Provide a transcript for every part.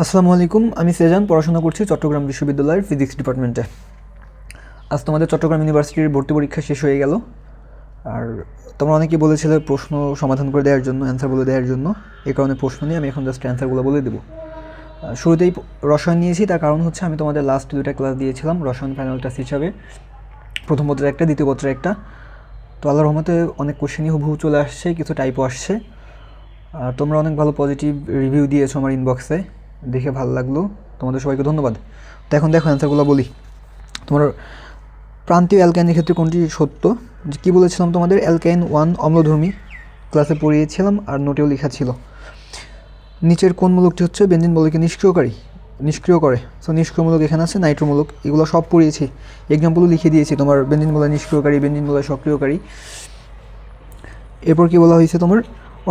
আসসালামু আলাইকুম, আমি সেজান, পড়াশোনা করছি চট্টগ্রাম বিশ্ববিদ্যালয়ের ফিজিক্স ডিপার্টমেন্টে। আজ তোমাদের চট্টগ্রাম ইউনিভার্সিটির ভর্তি পরীক্ষা শেষ হয়ে গেল। আর তোমরা অনেকেই বলেছিলে প্রশ্ন সমাধান করে দেওয়ার জন্য, অ্যান্সার বলে দেওয়ার জন্য। এই কারণে প্রশ্ন নিয়ে আমি এখন জাস্ট অ্যান্সারগুলো বলে দেবো। শুরুতেই রসায়ন নিয়েছি, তার কারণ হচ্ছে আমি তোমাদের লাস্ট দুইটা ক্লাস দিয়েছিলাম রসায়ন ফাইনাল টেস্ট হিসাবে, প্রথম পত্রের একটা, দ্বিতীয় পত্রের একটা। তো আল্লাহর রহমতে অনেক কোশ্চেনই হুবহু চলে আসছে, কিছু টাইপও আসছে। আর তোমরা অনেক ভালো পজিটিভ রিভিউ দিয়েছো আমার ইনবক্সে, দেখে ভালো লাগলো, তোমাদের সবাইকে ধন্যবাদ। তো এখন দেখো অ্যান্সারগুলো বলি। তোমার প্রান্তীয় অ্যালকাইনের ক্ষেত্রে কোনটি সত্য, যে কী বলেছিলাম তোমাদের, অ্যালকাইন 1 অম্লধর্মী, ক্লাসে পড়িয়েছিলাম আর নোটেও লেখা ছিল। নিচের কোন মূলকটি হচ্ছে বেঞ্জিন বলকে নিষ্ক্রিয় করে। সো নিষ্ক্রিয় মূলক এখানে আছে, নাইট্রোমূলক, এগুলো সব পড়িয়েছি, এক্সাম্পলও লিখে দিয়েছি তোমার, বেঞ্জিন বলে নিষ্ক্রিয়কারী, বেঞ্জিন বলে সক্রিয়কারী। এরপর কি বলা হয়েছে তোমার,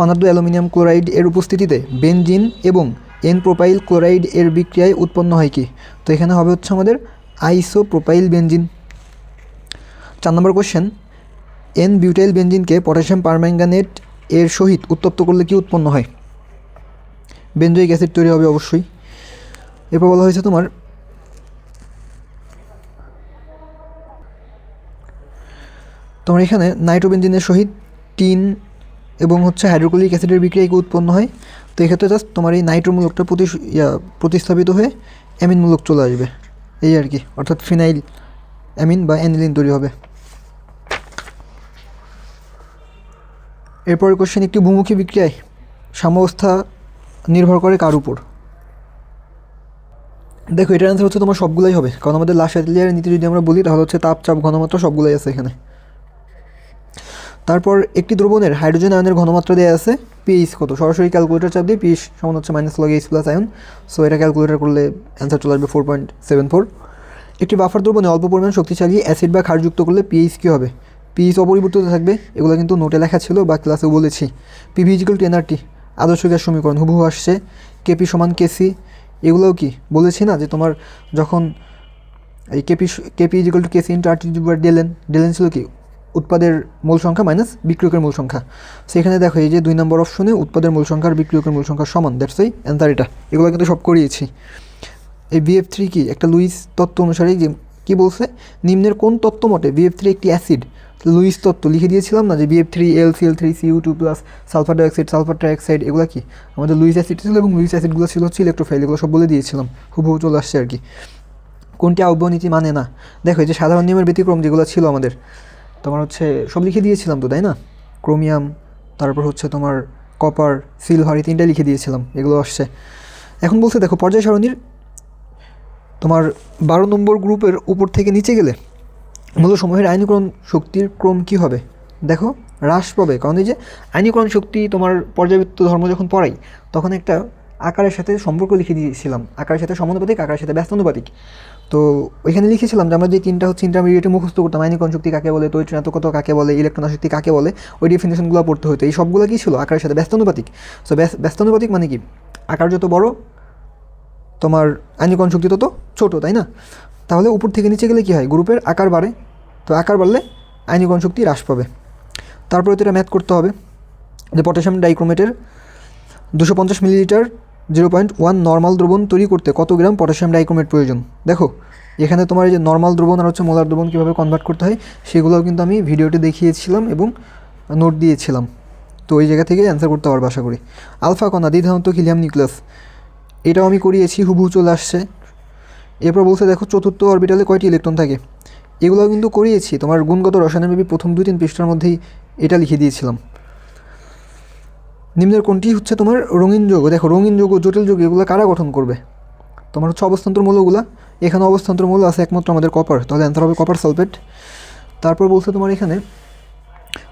অনাদ্য অ্যালুমিনিয়াম ক্লোরাইড এর উপস্থিতিতে বেনজিন এবং এন প্রোপাইল ক্লোরাইড এর বিক্রিয়ায় উৎপন্ন হয় কি। তো এখানে হবে হচ্ছে আমাদের আইসোপ্রোপাইল বেনজিন। 4 নম্বর কোশ্চেন, এন বিউটাইল বেনজিনকে পটাশিয়াম পারম্যাঙ্গানেট এর সহিত উত্তপ্ত করলে কি উৎপন্ন হয়। বেনজোইক অ্যাসিড তৈরি হবে অবশ্যই। এরপর বলা হয়েছে তোমার এখানে নাইট্রোবেনজিনের সহিত টিন এবং হচ্ছে হাইড্রোক্লোরিক অ্যাসিডের বিক্রিয়ায় কি উৎপন্ন হয়। তো এক্ষেত্রে জাস্ট তোমার এই নাইট্রোমূলকটা প্রতিস্থাপিত হয়ে অ্যামিন মূলক চলে আসবে, এই আর কি, অর্থাৎ ফিনাইল অ্যামিন বা অ্যানিলিন তৈরি হবে। এরপরের কোশ্চেন, একটি বহুমুখী বিক্রিয়ায় সাম্যাবস্থা নির্ভর করে কার উপর। দেখো এটার অ্যান্সার হচ্ছে তোমার সবগুলাই হবে, কারণ আমাদের লাশালিয়ার নীতি যদি আমরা বলি তাহলে হচ্ছে তাপ, চাপ, ঘনমাত্রা সবগুলাই আছে এখানে। তারপর একটি দ্রবণের হাইড্রোজেন আয়নের ঘনমাত্রা দেওয়া আছে, পিএইচ কত, সরাসরি ক্যালকুলেটর চাপ দিয়ে পিএইচ সমান হচ্ছে -log H+ আয়ন। সো এটা ক্যালকুলেটর করলে অ্যান্সার চলে আসবে 4.74। একটি বাফার দ্রবণে অল্প পরিমাণ শক্তিশালী অ্যাসিড বা ক্ষার যুক্ত করলে পিএইচ কী হবে। পিএইচ অপরিবর্তিত থাকবে, এগুলো কিন্তু নোটে লেখা ছিল বা ক্লাসেও বলেছি। পিভি ইকুয়াল টু এনআরটি, আদর্শ গ্যাস সমীকরণ হুবহু আসছে। কেপি সমান কেসি, এগুলোও কি বলেছি না, যে তোমার যখন এই KP equal to KC into RT del n ছিল কি, উৎপাদের মূল সংখ্যা মাইনাস বিক্রিয়কের মূল সংখ্যা। সেখানে দেখো এই যে 2 নম্বর অপশনে উৎপাদের মূল সংখ্যা আর বিক্রিয়কের মূল সংখ্যা সমান, দ্যাটস এই অ্যান্সার। এটা এগুলো কিন্তু সব করিয়েছি। এই BF3 কি, একটা লুইস তত্ত্ব অনুসারে যে কী বলছে, নিম্নের কোন তত্ত্ব মতে BF3 একটি অ্যাসিড। লুইস তত্ত্ব লিখে দিয়েছিলাম না, যে BF3 LCl3Cu2+ sulphur dioxide, sulphur trioxide, এগুলো কি আমাদের লুইস অ্যাসিড ছিল, এবং লুইস অ্যাসিডগুলো ছিল হচ্ছে ইলেকট্রোফাইল, এগুলো সব বলে দিয়েছিলাম, হুবহু চলে আসছে আর কি। কোনটি আউবয় নীতি মানে না। দেখো এই যে সাধারণ নিয়মের ব্যতিক্রম যেগুলো ছিল আমাদের, তোমার হচ্ছে সব লিখে দিয়েছিলাম তো, তাই না, ক্রোমিয়াম, তারপর হচ্ছে তোমার কপার, সিলভার, এই 3টা লিখে দিয়েছিলাম, এগুলো আসছে। এখন বলছে দেখো পর্যায় সারণীর তোমার 12 নম্বর গ্রুপের উপর থেকে নিচে গেলে মূলসমূহের আয়নীকরণ শক্তির ক্রম কী হবে। দেখো হ্রাস পাবে, কারণ এই যে আয়নীকরণ শক্তি তোমার পর্যায়বৃত্ত ধর্ম যখন পড়াই তখন একটা আকারের সাথে সম্পর্ক লিখে দিয়েছিলাম, আকারের সাথে সমানুপাতিক, আকারের সাথে ব্যস্তানুপাতিক। তো ওইখানে লিখেছিলাম যে আমরা যে 3টা হচ্ছে ইন্টারমিডিয়েটে মুখস্থ করতাম, আয়নীকরণ শক্তি কাকে বলে, তড়িৎ কাকে বলে, ইলেকট্রন শক্তি কাকে বলে, ওই ডেফিনেশনগুলো পড়তে হতো। এই সবগুলো কী ছিল, আকারের সাথে ব্যস্তানুপাতিক। সো ব্যস্তানুপাতিক মানে কি, আকার যত বড় তোমার আয়নীকরণ শক্তি তত ছোটো, তাই না। তাহলে উপর থেকে নিচে গেলে কী হয়, গ্রুপের আকার বাড়ে, তো আকার বাড়লে আয়নীকরণ শক্তি হ্রাস পাবে। তারপরে তো এটা ম্যাথ করতে হবে, যে পটাশিয়াম ডাইক্রোমেটের 250 মিলিলিটার 0.1 নর্মাল দ্রবণ তৈরি করতে কত গ্রাম পটাশিয়াম ডাইক্রোমেট প্রয়োজন। দেখো এখানে তোমার এই যে নর্মাল দ্রবণ আর হচ্ছে মোলার দ্রবণ কীভাবে কনভার্ট করতে হয় সেগুলোও কিন্তু আমি ভিডিওতে দেখিয়েছিলাম এবং নোট দিয়েছিলাম। তো ওই জায়গা থেকে অ্যান্সার করতে পারবো আশা করি। আলফা কণা দ্বিধান্ত হিলিয়াম নিউক্লিয়াস, এটাও আমি করিয়েছি, হুবহু চলে আসছে। এরপর বলছে দেখো চতুর্থ অরবিটালে কয়টি ইলেকট্রন থাকে, এগুলোও কিন্তু করিয়েছি, তোমার গুণগত রসায়নের মেবি প্রথম 2-3 পৃষ্ঠার মধ্যেই এটা লিখে দিয়েছিলাম। নিম্নের কোনটি হচ্ছে তোমার রঙিন যৌগ। দেখো রঙিন যৌগ, জটিল যৌগ, এগুলো কারা গঠন করবে, তোমার হচ্ছে অবস্থান্তর মৌলগুলা। এখানে অবস্থান্তর মৌল আছে একমাত্র আমাদের কপার, তাহলে অ্যান্সার হবে কপার সালফেট। তারপর বলছে তোমার এখানে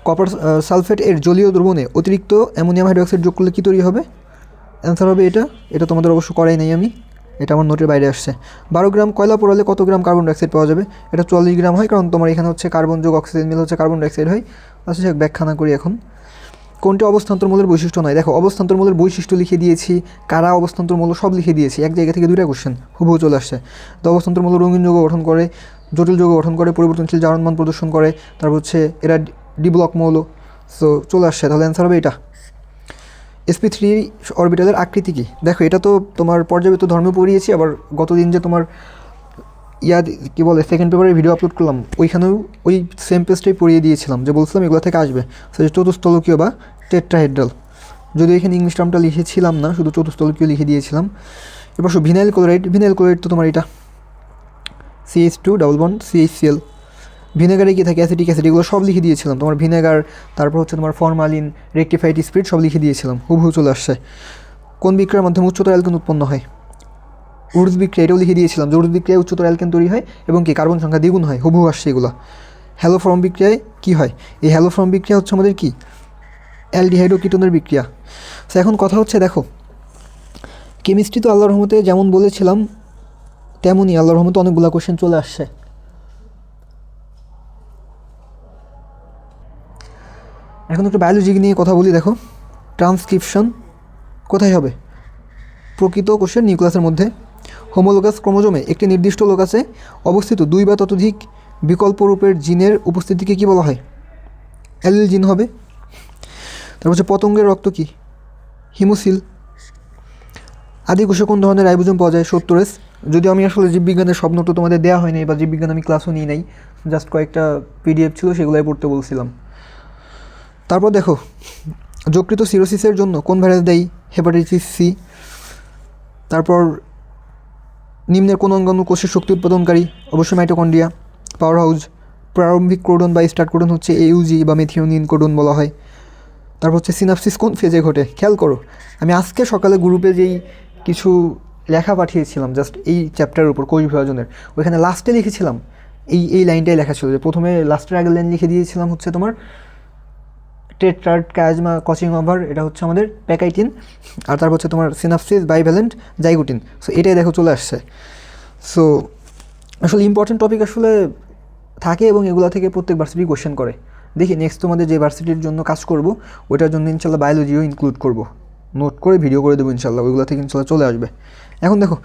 কপার সালফেট এর জলীয় দ্রবণে অতিরিক্ত অ্যামোনিয়াম হাইড্রোক্সাইড যোগ করলে কী তৈরি হবে, অ্যান্সার হবে এটা তোমাদের অবশ্য করাই নাই আমি, এটা আমার নোটের বাইরে আসছে। 12 গ্রাম কয়লা পোড়ালে কত গ্রাম কার্বন ডাইঅক্সাইড পাওয়া যাবে, এটা 40 গ্রাম হয়, কারণ তোমার এখানে হচ্ছে কার্বন যোগ অক্সিজেন মিলে হচ্ছে কার্বন ডাইঅক্সাইড হয়। আচ্ছা ব্যাখ্যা না করি এখন। কোনটি অবস্থান্তর মূলের বৈশিষ্ট্য নয়। দেখো অবস্থান্তর মূলের বৈশিষ্ট্য লিখে দিয়েছি, কারা অবস্থান্তর মূল সব লিখে দিয়েছি, এক জায়গা থেকে 2টা কোশ্চেন হুবহু চলে আসছে। তো অবস্থান্তর মূল রঙিন যৌগ গঠন করে, জটিল যৌগ গঠন করে, পরিবর্তনশীল জারণ মান প্রদর্শন করে, তারপর হচ্ছে এরা ডি ব্লক মৌল। সো চলে আসছে, তাহলে অ্যান্সার হবে এটা। sp3 অরবিটালের আকৃতি কী? দেখো এটা তো তোমার পর্যাবৃত্ত ধর্মে পড়িয়েছি, আবার গতদিন যে তোমার কী বলে সেকেন্ড পেপারের ভিডিও আপলোড করলাম ওইখানেও ওই সেম পেজটাই পড়িয়ে দিয়েছিলাম, যে বলছিলাম এগুলো থেকে আসবে সেটা চতুস্থলকীয় বা টেট্রাহেড্রাল। যদিও এখানে ইংলিশ টার্মটা লিখেছিলাম না, শুধু চতুস্থলকীয় লিখে দিয়েছিলাম। এবার ভিনাইল ক্লোরাইড তো তোমার এটা CH2 ডাবল বন্ড CHCl। ভিনেগারে কী থাকে? অ্যাসিটিক অ্যাসিড, এগুলো সব লিখে দিয়েছিলাম। তোমার ভিনেগার, তারপর হচ্ছে তোমার ফরমালিন, রেকটিফাইড স্পিরিট সব লিখে দিয়েছিলাম, হুবহু চলে আসছে। কোন বিক্রিয়ার মাধ্যমে উচ্চতর অ্যালকেন উৎপন্ন হয়? উর্জ বিক্রিয়া, এটাও লিখে দিয়েছিলাম যে উর্জ বিক্রিয়ায় উচ্চতর অ্যালকেন তৈরি হয় এবং কি কার্বন সংখ্যা দ্বিগুণ হয়, হুবহু আসছে এগুলো। হ্যালোফর্ম বিক্রিয়ায় কী হয়? এই হ্যালোফর্ম বিক্রিয়া হচ্ছে আমাদের কি অ্যালডিহাইড ও কিটোনের বিক্রিয়া। তো এখন কথা হচ্ছে দেখো, কেমিস্ট্রি তো আল্লাহর রহমতে যেমন বলেছিলাম তেমনই আল্লাহর রহমতে অনেকগুলো কোশ্চেন চলে আসছে। এখন একটু বায়োলজি নিয়ে কথা বলি। দেখো ট্রান্সক্রিপশন কোথায় হবে? প্রকৃত কোষের নিউক্লিয়াসের মধ্যে। হোমোলোগাস ক্রোমোজোমে একটি নির্দিষ্ট লোকাসে অবস্থিত 2 বা ততোধিক বিকল্প রূপের জিনের উপস্থিতিকে কী বলা হয়? অ্যালিল জিন হবে। তারপর হচ্ছে পতঙ্গের রক্ত কি? হিমোসিল। আদি কোষে কোন ধরনের রাইবোজোম পাওয়া যায়? 70S। যদিও আমি আসলে জীববিজ্ঞানের সব নোটও তোমাদের দেওয়া হয়নি, বা জীববিজ্ঞান আমি ক্লাসও নিই নাই, জাস্ট কয়েকটা PDF ছিল সেগুলোই পড়তে বলছিলাম। তারপর দেখো যকৃত সিরোসিসের জন্য কোন ভাইরাস দায়ী? Hepatitis C। তারপর নিম্নের কোন অঙ্গাণু কোষের শক্তি উৎপাদনকারী? অবশ্যই মাইটোকন্ড্রিয়া। Power house. প্রারম্ভিক কোডন বা স্টার্ট কোডন হচ্ছে AUG বা মেথিওনিন কোডন বলা হয়। তারপর হচ্ছে সিনাপসিস কোন ফেজে ঘটে? খেয়াল করো, আমি আজকে সকালে গ্রুপে যেই কিছু লেখা পাঠিয়েছিলাম জাস্ট এই চ্যাপ্টারের উপর কোষ বিভাজনের, ওইখানে লাস্টে লিখেছিলাম এই লাইনটাই লেখা ছিল, যে প্রথমে লাস্টের আগের লাইন লিখে দিয়েছিলাম হচ্ছে তোমার টেট্রাড কাজমা কচিং ওভার, এটা হচ্ছে আমাদের প্যাকাইটিন, আর তারপর হচ্ছে তোমার সিনাপসিস বাইভ্যালেন্ট জাইগোটিন। সো এটাই দেখো চলে আসছে। সো আসলে ইম্পর্টেন্ট টপিক আসলে থাকে এবং এগুলো থেকে প্রত্যেক ভার্সিটি কোশ্চেন করে। দেখি নেক্সট তোমাদের যে ভার্সিটির জন্য কাজ করব ওইটার জন্য ইনশাল্লাহ বায়োলজিও ইনক্লুড করব, নোট করে ভিডিও করে দেবো ইনশাল্লাহ, ওইগুলো থেকে ইনশাল্লাহ চলে আসবে। এখন দেখো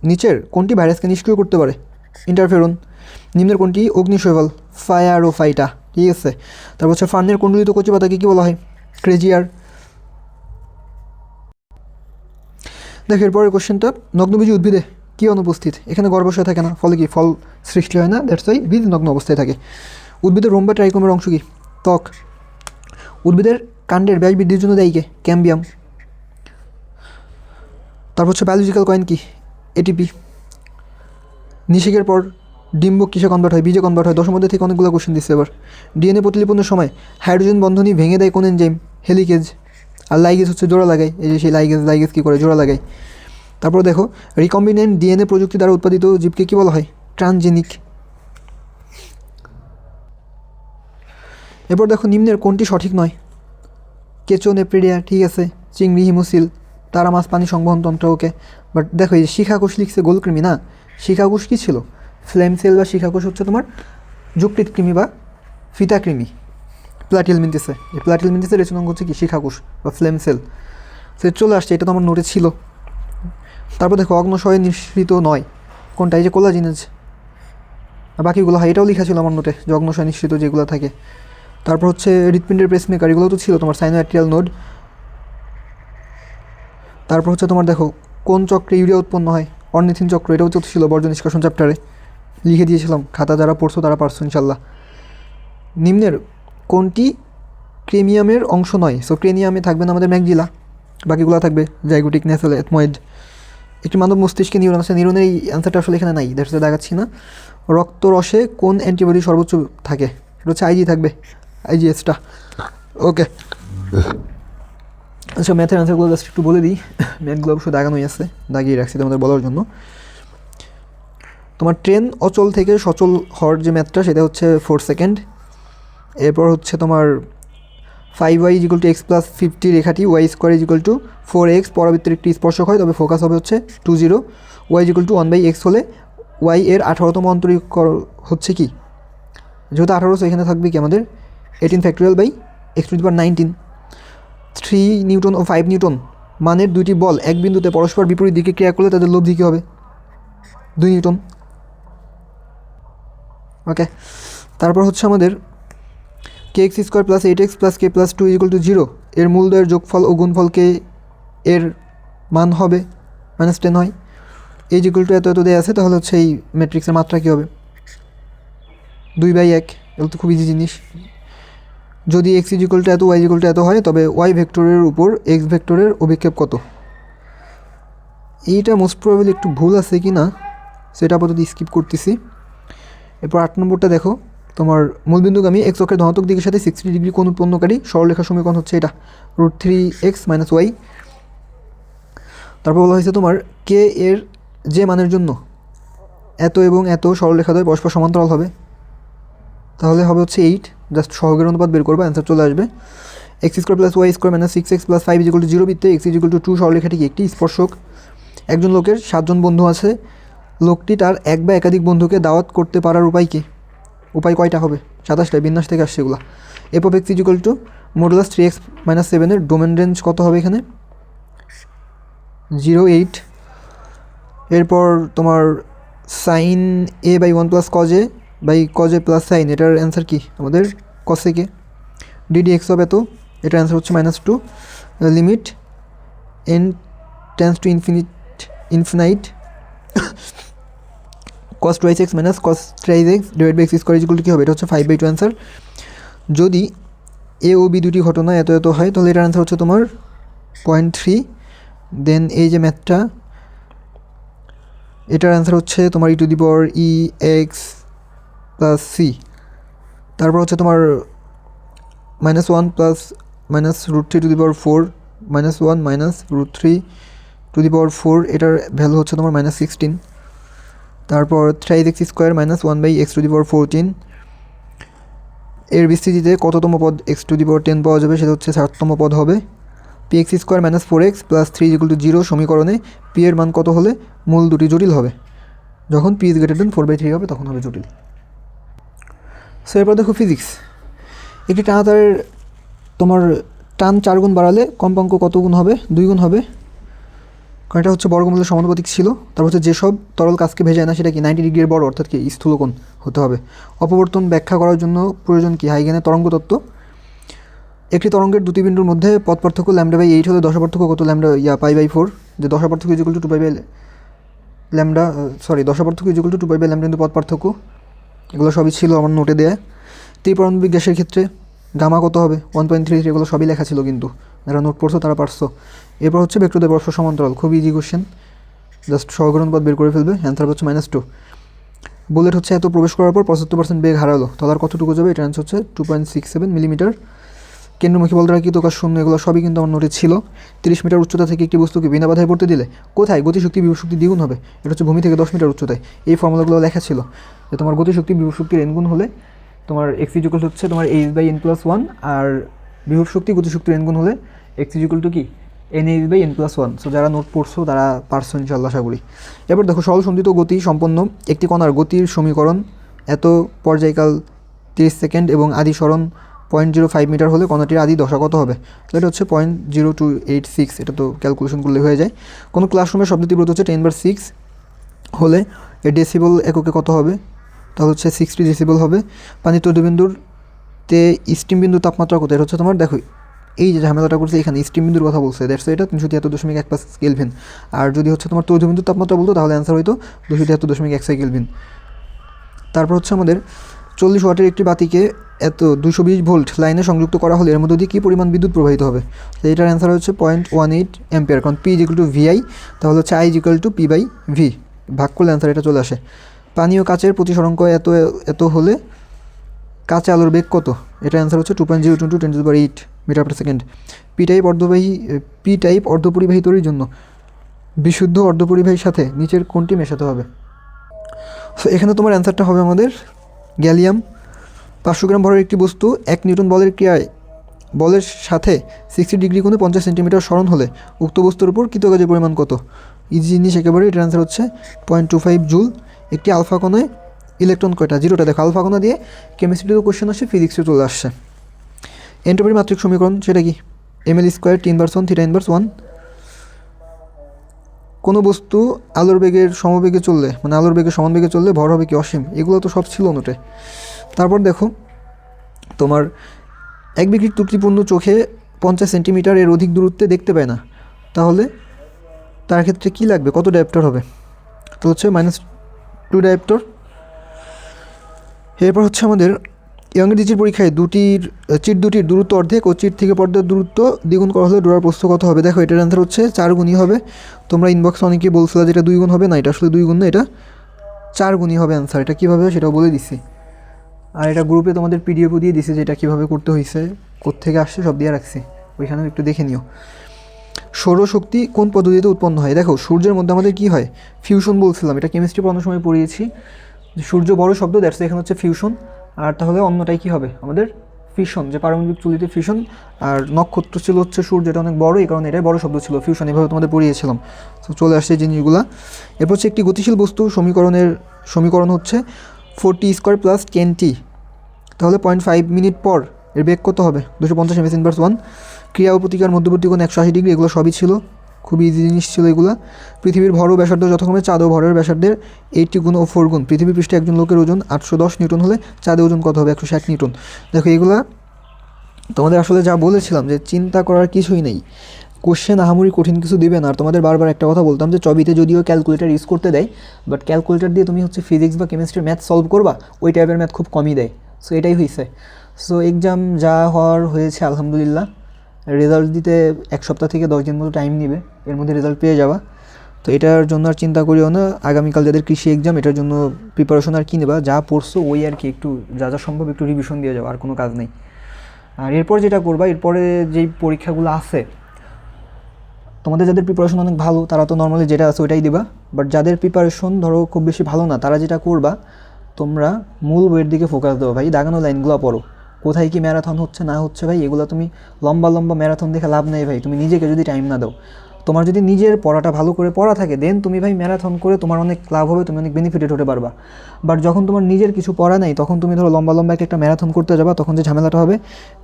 নিচের কোনটি ভাইরাসকে নিষ্ক্রিয় করতে পারে? ইন্টারফেরন। নিম্নের কোনটি অগ্নিশৈবাল? ফায়ারোফাইটা। ঠিক আছে। তারপর হচ্ছে ফার্নের কুণ্ডলিত কচি পাতাকে কী বলা হয়? ক্রেজিয়ার। দেখো এরপরের কোশ্চেনটা, নগ্নবীজি উদ্ভিদে কী অনুপস্থিত? এখানে গর্ভাশয় থাকে না, ফলে কি ফল সৃষ্টি হয় না, দ্যাটস ওয়াই বীজ নগ্ন অবস্থায় থাকে। উদ্ভিদের রোম বা ট্রাইকোমের অংশ কি? ত্বক। উদ্ভিদের কাণ্ডের ব্যাস বৃদ্ধির জন্য দেয় কে? ক্যাম্বিয়াম। তারপর হচ্ছে বায়োলজিক্যাল কয়েন কি? ATP। নিষেকের পর ডিম্বক কিসে কনভার্ট হয়? বীজে কনভার্ট হয়। 10 মধ্যে থেকে অনেকগুলো কোশ্চেন দিচ্ছে এবার। DNA প্রতিলিপনের সময় হাইড্রোজেন বন্ধনী ভেঙে দেয় কোন এনজাইম? হেলিকেজ। আর লাইগেজ হচ্ছে জোড়া লাগায়, এই যে সেই লাইগেজ কী করে? জোড়া লাগায়। তারপর দেখো রিকম্বিনেন্ট DNA প্রযুক্তি দ্বারা উৎপাদিত জীবকে কী বলা হয়? ট্রান্সজেনিক। এরপর দেখো নিম্নের কোনটি সঠিক নয়? কেঁচো, নেপ্রিডিয়া, ঠিক আছে, চিংড়ি, হিমোসিল, তারা মাছ, পানি সংবহন তন্ত্র, ওকে। বাট দেখো এই যে শিখাকোষ লিখছে গোলকৃমি না, শিখাকোষ কী ছিল? ফ্লেম সেল বা শিখাকোষ হচ্ছে তোমার যকৃৎ কৃমি বা ফিতাকৃমি। প্লাটিহেলমিনথেসে, এই প্লাটিহেলমিনথেসের রেচনাঙ্গ হচ্ছে কি? শিখাকোষ বা ফ্লেম সেল। সে চলে আসছে, এটা তো আমার নোটে ছিল। তারপর দেখো অগ্নশয়ে নিঃসৃত নয় কোনটা? এই যে কোলাজিনেজ। আর বাকিগুলো হয়, এটাও লেখা ছিল আমার নোটে যে অগ্নশয় নিঃসৃত যেগুলো থাকে। তারপর হচ্ছে হৃৎপিণ্ডের পেসমেকার, এগুলো তো ছিল তোমার সাইনোআর্টিরিয়াল নোড। তারপর হচ্ছে তোমার দেখো কোন চক্রে ইউরিয়া উৎপন্ন হয়? অর্নিথিন চক্র, এটাও তো ছিল বর্জ্য নিষ্কাশন চ্যাপ্টারে লিখে দিয়েছিলাম, খাতা যারা পড়ছো তারা পারছো ইনশাল্লাহ। নিম্নের কোনটি ক্রেমিয়ামের অংশ নয়? সো ক্রেনিয়ামে থাকবে না আমাদের ম্যাকজিলা, বাকিগুলো থাকবে জাইগোটিক, নেসেল, এথময়েড। একটি মানব মস্তিষ্কে নিউরন আছে, নিউরনের এই অ্যান্সারটা আসলে এখানে নাই, দ্যাটস দেখাচ্ছি না। রক্তরসে কোন অ্যান্টিবডি সর্বোচ্চ থাকে? সেটা হচ্ছে IG থাকবে, IgSটা। ওকে, আচ্ছা ম্যাথের অ্যান্সারগুলো জাস্ট একটু বলে দিই। ম্যাথগুলো অবশ্যই দাগানোই আছে, দাগিয়ে রাখছি তোমাদের বলার জন্য। তোমার ট্রেন অচল থেকে সচল হওয়ার যে ম্যাথটা সেটা হচ্ছে 4 সেকেন্ড। এরপর হচ্ছে তোমার 5y = x+50 রেখাটি y² = 4x পরাবৃত্তের একটি স্পর্শক হয়, তবে ফোকাস হবে হচ্ছে 20। y = 1/x হলে y এর 18তম অন্তরীক হচ্ছে কি? যেহেতু 18, এখানে থাকবে কি আমাদের 18 × x⁻19। 3 নিউটন ও 5 নিউটন মানের দুইটি বল এক বিন্দুতে পরস্পর বিপরীত দিকে ক্রিয়া করলে তাদের লব্ধি কী হবে? 2 নিউটন। ওকে, তারপর হচ্ছে আমাদের kx² + 8x + k + 2 = 0 এর মূলদ্বয়ের যোগফল ও গুণফলকে এর মান হবে -10 হয়। এই ইকুয়াল টু এত এত দেওয়া আছে, তাহলে হচ্ছে এই ম্যাট্রিক্সের মাত্রা কী হবে 2/1। এগুলো তো খুব ইজি জিনিস। যদি x ইকুয়াল টু এত y ইকুয়াল টু এত হয়, তবে y ভেক্টরের উপর x ভেক্টরের অভিক্ষেপ কত? এইটা মোস্ট প্রবাবলি একটু ভুল আছে কি না সেটা আপাতত স্কিপ করতেছি। এরপর 8 নম্বরটা দেখো, তোমার মূলবিন্দুগামী x অক্ষের ধনাত্মক দিকের সাথে 60 ডিগ্রি কোণ উৎপন্নকারী সরলরেখা সমীকরণ হচ্ছে এটা √3x - y। তারপর বলা হয়েছে তোমার কে এর যে মানের জন্য এত এবং এত সরলরেখাদ্বয় পরস্পর সমান্তরাল হবে, তাহলে হবে হচ্ছে 8। জাস্ট সহগের অনুপাত বের করবো, অ্যান্সার চলে আসবে। x² + y² - 6x + 5 = 0 বৃত্তে x = 2 সরলরেখাটি একটি স্পর্শক। একজন লোকের 7 জন বন্ধু আছে। লোকটি তার এক বা একাধিক বন্ধুকে দাওয়াত করতে পারার উপায় কি? উপায় কয়টা হবে? 27টায়, বিন্যাস থেকে আসছে এগুলো। f of x = modulus 3x - 7 এর ডোমেন রেঞ্জ কত হবে এখানে? 0, 8। এরপর তোমার sine a/1 + cos a/cos a + sin, এটার অ্যান্সার কি আমাদের? cosec a। ddx of এত, এটার অ্যান্সার হচ্ছে -2। Limit n tends to infinite cos 2x - cos 3x / x² কী হবে? এটা হচ্ছে 5/2 অ্যান্সার। যদি এ ও বি দুটি ঘটনা এত এত হয়, তাহলে এটার অ্যান্সার হচ্ছে তোমার 0.3। দেন এই যে ম্যাথটা, এটার অ্যান্সার হচ্ছে তোমার e⁻ex + c। তারপর হচ্ছে তোমার -1 + -√3⁴ -1 -√3⁴, এটার ভ্যালু হচ্ছে তোমার -16। তারপর 3x² - 1/x⁴ এর বিস্তৃতিতে কততম পদ x⁻10 পাওয়া যাবে? সেটা হচ্ছে 7তম পদ হবে। px² - 4x + 3 = 0 সমীকরণে p এর মান কত হলে মূল দুটি জটিল হবে? যখন p > 4/3 হবে তখন হবে জটিল। সো এরপর দেখো ফিজিক্স। একটি টানাতারের তোমার টান 4 গুণ বাড়ালে কম্পাঙ্ক কত গুণ হবে? 2 গুণ হবে, কারণ এটা হচ্ছে বর্গমূলের সমানুপাতিক ছিল। তারপর হচ্ছে যেসব তরল কাজকে ভেজায় না সেটা কি 90 ডিগ্রির বড়, অর্থাৎ কি স্থূলকোণ হতে হবে। অপবর্তন ব্যাখ্যা করার জন্য প্রয়োজন কি? হাইগেনের তরঙ্গ তত্ত্ব। একটি তরঙ্গের দুটি বিন্দুর মধ্যে পথ পার্থক্য λ/8 হলে দশা পার্থক্য কত? π/4। যে দশা পার্থক্য = 2π/λ, কিন্তু পথ পার্থক্য এগুলো সবই ছিল আমার নোটে দেয়া। ত্রিপারমাণবিক গ্যাসের ক্ষেত্রে গামা কত হবে? 1.33। এগুলো সবই লেখা ছিল, কিন্তু যারা নোট পড়ছো তারা পারছো। এরপর হচ্ছে ভেক্টরদ্বয় পরস্পর সমান্তরাল, খুবই ইজি কোশ্চেন, জাস্ট সহগের অনুপাত বের করে ফেলবে, অ্যান্সার হচ্ছে -2। বুলেট হচ্ছে এত প্রবেশ করার পর 75% বেগ হারালো, তাহলে আর কতটুকু যাবে? এটা অ্যান্সার হচ্ছে 2.67 মিলিমিটার। কেন্দ্রমুখী বল দ্বারা কৃত কাজ শূন্য, এগুলো সবই কিন্তু আমার নোটে ছিল। 30 মিটার উচ্চতা থেকে একটি বস্তুকে বিনা বাধায় পড়তে দিলে কোথায় গতিশক্তি বিভব শক্তি দ্বিগুণ হবে? এটা হচ্ছে ভূমি থেকে 10 মিটার উচ্চতায়। এই ফর্মুলাগুলো লেখা ছিল যে তোমার গতিশক্তি বিভব শক্তির n গুণ হলে তোমার x = হচ্ছে তোমার h/n+1, আর বিভব শক্তি গতিশক্তির n গুণ হলে x = কি n/n+1। সো যারা নোট পড়ছো তারা পারছো ইনশাআল্লাহ, আশা করি। এবার দেখো সরল সন্ধিত গতি সম্পন্ন একটি কণার গতির সমীকরণ এত পর্যায়কাল 30 সেকেন্ড এবং আদি সরণ 0.05 মিটার হলে কণাটির আদি দশা কত হবে? তো এটা হচ্ছে 0.0286। এটা তো ক্যালকুলেশন করলে হয়ে যায়। কোনো ক্লাসরুমের শব্দ তীব্রতা হচ্ছে 10/6 হলে এর ডেসিবল এককে কত হবে? তাহলে হচ্ছে 60 ডেসিবল হবে। পানির তৈলবিন্দুতে স্টিম বিন্দুর তাপমাত্রা কত? এটা হচ্ছে তোমার দেখো এই যে ঝামেলাটা করছে এখানে স্টিম বিন্দুর কথা বলছে, দ্যাটস এটা 373.15 কেলভিন। আর যদি হচ্ছে তোমার তৈলবিন্দুর তাপমাত্রা বলতো তাহলে অ্যান্সার হইতো 273.16 কেলভিন। তারপর হচ্ছে আমাদের 40 ওয়াটের একটি বাতিকে এত 220 ভোল্ট লাইনে সংযুক্ত করা হলে এর মধ্যে দিয়ে কী পরিমাণ বিদ্যুৎ প্রবাহিত হবে? তো এটার অ্যান্সার হচ্ছে 0.18 অ্যাম্পিয়ার, কারণ P = VI, তাহলে হচ্ছে I = P/V, ভাগ করলে অ্যান্সার এটা চলে আসে। পানি ও কাচের প্রতিসরাঙ্ক এত এত হলে কাঁচা আলোর বেগ কত? এটা অ্যান্সার হচ্ছে 2.0 × 10⁸ মিটার/সেকেন্ড। পি টাইপ অর্ধপরিবাহী তৈরির জন্য বিশুদ্ধ অর্ধপরিবাহীর সাথে নিচের কোনটি মেশাতে হবে? সো এখানে তোমার অ্যান্সারটা হবে আমাদের গ্যালিয়াম। 500 গ্রাম ভরের একটি বস্তু 1 নিউটন বলের ক্রিয়ায় বলের সাথে 60 ডিগ্রি কোণে 50 সেন্টিমিটার সরণ হলে উক্ত বস্তুর উপর কৃতকাজের পরিমাণ কত? ইজি জিনিস একেবারে, এটার অ্যান্সার হচ্ছে 0.25 জুল। একটি আলফা কণায় ইলেকট্রন কয়টা? 0টা। দেখো আলফা কণা দিয়ে কেমিস্ট্রিতেও কোশ্চেন আসে, ফিজিক্সে চলে আসছে। এন্ট্রপির মাত্রিক সমীকরণ সেটা কি? ml² T−1 θ−1। কোনো বস্তু আলোর বেগের সমবেগে চললে, মানে আলোর বেগের সমান বেগে চললে ভর হবে কি? অসীম। এগুলো তো সব ছিল নোটে। তারপর দেখো তোমার এক বিকৃত ত্রুটিপূর্ণ চোখে 50 সেন্টিমিটার এর অধিক দূরত্বে দেখতে পায় না, তাহলে তার ক্ষেত্রে কী লাগবে, কত ডায়োপ্টার হবে? তো হচ্ছে -2 ডায়োপ্টার। এরপর হচ্ছে আমাদের ইয়ংয়ের পরীক্ষায় দুটির দূরত্ব অর্ধেক ও চিট থেকে পর্দার দূরত্ব দ্বিগুণ করা হলে ডোরার প্রস্থ কত হবে? দেখো এটার অ্যান্সার হচ্ছে 4 গুণই হবে। তোমরা ইনবক্সে অনেকে বলছিলা যেটা 2 গুণ হবে, না এটা আসলে 2 গুণ না, এটা 4 গুণই হবে অ্যান্সার। এটা কীভাবে সেটাও বলে দিছি, আর এটা গ্রুপে তোমাদের পিডিএফও দিয়ে দিছি যে এটা কীভাবে করতে হয়েছে, কোত্থেকে আসছে সব দিয়ে রাখছি, ওইখানেও একটু দেখে নিও। সৌরশক্তি কোন পদ্ধতিতে উৎপন্ন হয়? দেখো সূর্যের মধ্যে আমাদের কী হয়, ফিউশন বলছিলাম, এটা কেমিস্ট্রি পড়ানোর সময় পড়িয়েছি যে সূর্য বড় শব্দ, দ্যাটস এখানে হচ্ছে ফিউশন, আর তাহলে অন্যটাই কী হবে আমাদের ফিশন, যে পারমাণবিক চুল্লিতে ফিশন, আর নক্ষত্র ছিল হচ্ছে সূর্য, এটা অনেক বড়, এই কারণে এটাই বড় শব্দ ছিল ফিউশন, এভাবে তোমাদের পড়িয়েছিলাম। তো চলে আসছে এই জিনিসগুলো। এরপর হচ্ছে একটি গতিশীল বস্তু সমীকরণ হচ্ছে 4t² + 10t, তাহলে 0.5 মিনিট পর এর বেগ কত হবে? 250 m/s1। ক্রিয়া ও প্রতিকার মধ্যবর্তী কোণ 180 ডিগ্রি, এগুলো সবই ছিল, খুবই ইজি জিনিস ছিল এগুলো। পৃথিবীর ভর ও ব্যাসার্ধ যথাক্রমে চাঁদ ও ভরের ব্যাসার্ধের 80 গুণ ও 4 গুণ। পৃথিবী পৃষ্ঠে একজন লোকের ওজন 810 নিউটন হলে চাঁদের ওজন কত হবে? 160 নিউটন। দেখো এগুলা তোমাদের আসলে যা বলেছিলাম যে চিন্তা করার কিছুই নেই, কোশ্চেন আহামরি কঠিন কিছু দিবে না। আর তোমাদের বারবার একটা কথা বলতাম যে চবিতে যদিও ক্যালকুলেটার ইউজ করতে দেয়, বাট ক্যালকুলেটার দিয়ে তুমি হচ্ছে ফিজিক্স বা কেমিস্ট্রির ম্যাথ সলভ করবা, ওই টাইপের ম্যাথ খুব কমই দেয়। সো এটাই হয়েছে। সো এক্সাম যা হওয়ার হয়েছে আলহামদুলিল্লাহ, রেজাল্ট দিতে 1 সপ্তাহ থেকে 10 দিন মতো টাইম নেবে, এর মধ্যে রেজাল্ট পেয়ে যাওয়া। তো এটার জন্য আর চিন্তা করিও না, আগামীকাল যাদের কৃষি এক্সাম, এটার জন্য প্রিপারেশন আর কি নেবা, যা পড়ছো ওই আর কি, একটু যা যা সম্ভব একটু রিভিশন দিয়ে যাও, আর কোনো কাজ নেই। আর এরপর যেটা করবা, এরপরে যেই পরীক্ষাগুলো আছে, তোমাদের যাদের প্রিপারেশন অনেক ভালো তারা তো নর্মালি যেটা আছে ওইটাই দিবা, বাট যাদের প্রিপারেশন ধরো খুব বেশি ভালো না, তারা যেটা করবা, তোমরা মূল বইয়ের দিকে ফোকাস দাও ভাই, দাগানো লাইনগুলো পড়ো, কোথায় কি ম্যারাথন হচ্ছে না হচ্ছে ভাই, এগুলো তুমি লম্বা লম্বা ম্যারাথন দেখে লাভ নেই ভাই, তুমি নিজেকে যদি টাইম না দাও। তোমার যদি নিজের পড়াটা ভালো করে পড়া থাকে, দেন তুমি ভাই ম্যারাথন করে তোমার অনেক লাভ হবে, তুমি অনেক বেনিফিটেড হতে পারবা। বাট যখন তোমার নিজের কিছু পড়া নেই, তখন তুমি ধরো লম্বা লম্বা একটা ম্যারাথন করতে যাবা, তখন যে ঝামেলাটা হবে,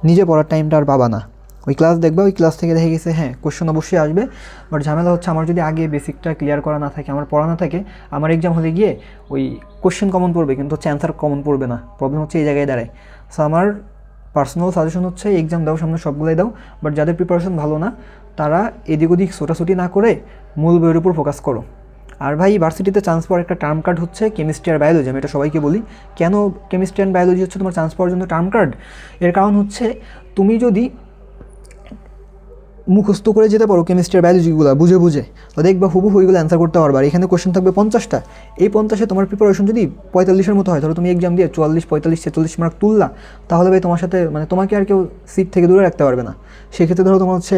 নিজে পড়ার টাইমটা আর পাবা না। ওই ক্লাস দেখবা, ওই ক্লাস থেকে দেখে গেছে হ্যাঁ কোশ্চেন অবশ্যই আসবে, বাট ঝামেলা হচ্ছে আমার যদি আগে বেসিকটা ক্লিয়ার করা না থাকে, আমার পড়া না থাকে, আমার এক্সাম হলে গিয়ে ওই কোশ্চেন কমন পড়বে কিন্তু হচ্ছে অ্যান্সার কমন পড়বে না, প্রবলেম হচ্ছে এই জায়গায় দাঁড়ায়। সো আমার পার্সোনাল সাজেশন হচ্ছে এক্সাম দাও, সামনে সবগুলোই দাও, বাট যাদের প্রিপারেশন ভালো না তারা এদিক ওদিক ছোটাছুটি না করে মূল বইয়ের উপর ফোকাস করো। আর ভাই ভার্সিটিতে চান্স পাওয়ার একটা টার্ম কার্ড হচ্ছে কেমিস্ট্রি আর বায়োলজি। আমি এটা সবাইকে বলি, কেন কেমিস্ট্রি অ্যান্ড বায়োলজি হচ্ছে তোমার চান্স পাওয়ার জন্য টার্ম কার্ড? এর কারণ হচ্ছে তুমি যদি মুখস্থ করে যেতে পারো কেমিস্ট্রি আর বায়োলজিগুলো বুঝে বুঝে, তো দেখবা হুবহু ওইগুলো অ্যান্সার করতে পারবা। আর এখানে কোশ্চেন থাকবে 50টা, এই 50-এ তোমার প্রিপারেশন যদি 45-এর মতো হয়, ধরো তুমি এক্সাম দিয়ে 44, 45, 46 মার্ক তুললা, তাহলে ভাই তোমার সাথে মানে তোমাকে আর কেউ সিট থেকে দূরে রাখতে পারবে না। সেক্ষেত্রে ধরো তোমার হচ্ছে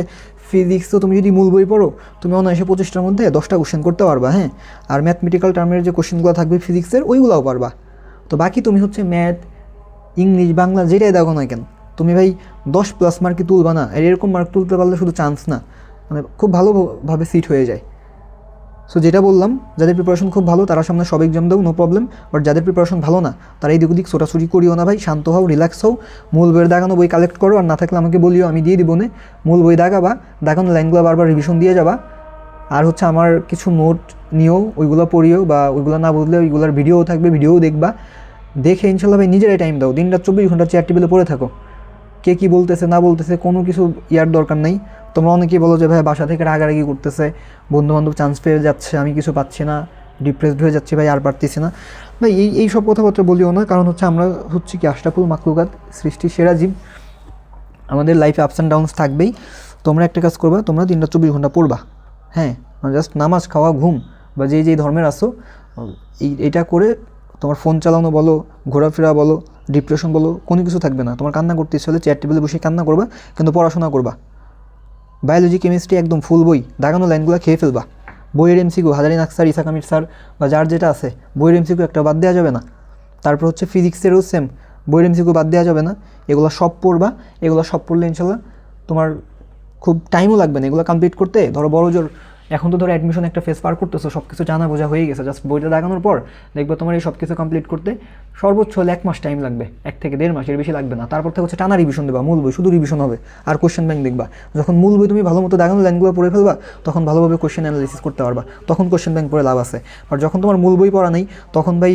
ফিজিক্স, তো তুমি যদি মূল বই পড়ো, তুমি অনায়াসে 25টার মধ্যে 10টা কোশ্চেন করতে পারবা, হ্যাঁ। আর ম্যাথমেটিক্যাল টার্মের যে কোশ্চেনগুলো থাকবে ফিজিক্সের, ওইগুলোও পারবা। তো বাকি তুমি হচ্ছে ম্যাথ, ইংলিশ, বাংলা যেটাই দেখো না কেন, তুমি ভাই 10+ মার্কই তুলবা না। আর এরকম মার্ক তুলতে পারলে শুধু চান্স না, মানে খুব ভালোভাবে সিট হয়ে যায়। সো যেটা বললাম, যাদের প্রিপারেশন খুব ভালো তারা সামনে সব এক্সাম দাও, নো প্রবলেম। বাট যাদের প্রিপারেশন ভালো না, তারা এই দিক ওদিক ছোটাছুটি করিও না ভাই, শান্ত হও, রিল্যাক্স হও, মূল বইয়ের দাগানো বই কালেক্ট করো, আর না থাকলে আমাকে বলিও, আমি দিয়ে দিব। মূল বই দাগাবা, দাগানো লাইনগুলো বারবার রিভিশন দিয়ে যাবা। আর হচ্ছে আমার কিছু নোট নিও, ওইগুলো পড়িও, বা ওইগুলো না বুঝলে ওইগুলোর ভিডিও থাকবে, ভিডিও দেখবা, দেখে ইনশাল্লাহ ভাই নিজেরাই টাইম দাও, দিনটা 24 ঘন্টা চেয়ার টেবিলে পড়ে থাকো। কে কী বলতেছে না বলতেছে কোনো কিছু ইয়ার দরকার নেই। তোমরা অনেকেই বলো যে ভাই বাসা থেকে রাগারাগি করতেছে, বন্ধুবান্ধব চান্স পেয়ে যাচ্ছে, আমি কিছু পাচ্ছি না, ডিপ্রেসড হয়ে যাচ্ছি ভাই, আর পারতেছি না ভাই, এই সব কথাবার্তা বলিও না। কারণ হচ্ছে আমরা হচ্ছে কি আশরাফুল মাখলুকাত, সৃষ্টির সেরা জীব, আমাদের লাইফে আপস অ্যান্ড ডাউনস থাকবেই। তোমরা একটা কাজ করবা, তোমরা দিনটা 24 ঘন্টা পড়বা, হ্যাঁ, জাস্ট নামাজ, খাওয়া, ঘুম, বা যেই ধর্মের আসো এইটা করে তোমার ফোন চালানো বলো, ঘোরাফেরা বলো, ডিপ্রেশন বলো, কোনো কিছু থাকবে না। তোমার কান্না করতে ইচ্ছে হলে চেয়ার টেবিলে বসে কান্না করবা, কিন্তু পড়াশোনা করবা। বায়োলজি, কেমিস্ট্রি একদম ফুল বই, দাগানো লাইনগুলো খেয়ে ফেলবা। বইয়ের এমসিকিউ হাজারিন আক্তার, ইসাক আমির স্যার বা যার যেটা আছে, বইয়ের এমসিকিউ একটা বাদ দেওয়া যাবে না। তারপর হচ্ছে ফিজিক্সেরও সেম, বইয়ের এমসিকিউ বাদ দেওয়া যাবে না। এগুলো সব পড়বা, এগুলো সব পড়লে ইনশাল্লাহ তোমার খুব টাইমও লাগবে না এগুলো কমপ্লিট করতে। ধরো বড় জোর এখন তো ধরো অ্যাডমিশন একটা ফেস পার করতেছো, সব কিছু জানা বোঝা হয়ে গেছে, জাস্ট বইটা দেখানোর পর দেখবে তোমার এই সব কিছু কমপ্লিট করতে সর্বোচ্চ হলে 1 মাস টাইম লাগবে, 1 থেকে 1.5 মাস, এর বেশি লাগবে না। তারপর থেকে হচ্ছে টানা রিভিশন দেবা, মূল বই শুধু রিভিশন হবে, আর কোশ্চেন ব্যাংক দেখবা। যখন মূল বই তুমি ভালো মতো দেখানো লাইনগুলো পড়ে ফেলবা, তখন ভালোভাবে কোশ্চেন অ্যানালিসিস করতে পারবা, তখন কোশ্চেন ব্যাংক পড়ে লাভ আছে। আর যখন তোমার মূল বই পড়া নেই, তখন ভাই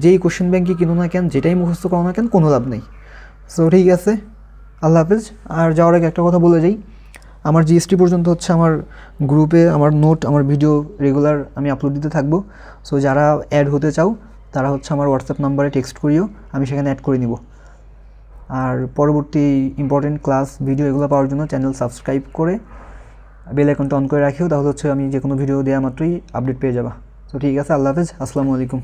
যেই কোশ্চেন ব্যাংকই কিনো না কেন, যেটাই মুখস্থ করো না কেন, কোনো লাভ নেই। সো ঠিক আছে, আল্লাহ হাফেজ। আর যাওয়ার আগে একটা কথা বলে যাই, আমার জিএসটি পর্যন্ত হচ্ছে আমার গ্রুপে আমার নোট, আমার ভিডিও রেগুলার আমি আপলোড দিতে থাকবো। সো যারা অ্যাড হতে চাও তারা হচ্ছে আমার হোয়াটসঅ্যাপ নাম্বারে টেক্সট করিও, আমি সেখানে অ্যাড করে নিব। আর পরবর্তী ইম্পর্টেন্ট ক্লাস ভিডিও এগুলো পাওয়ার জন্য চ্যানেল সাবস্ক্রাইব করে বেল আইকনটা অন করে রাখিও, তাহলে হচ্ছে আমি যে কোনো ভিডিও দেওয়া মাত্রই আপডেট পেয়ে যাবা। তো ঠিক আছে, আল্লাহ হাফেজ, আসসালামু আলাইকুম।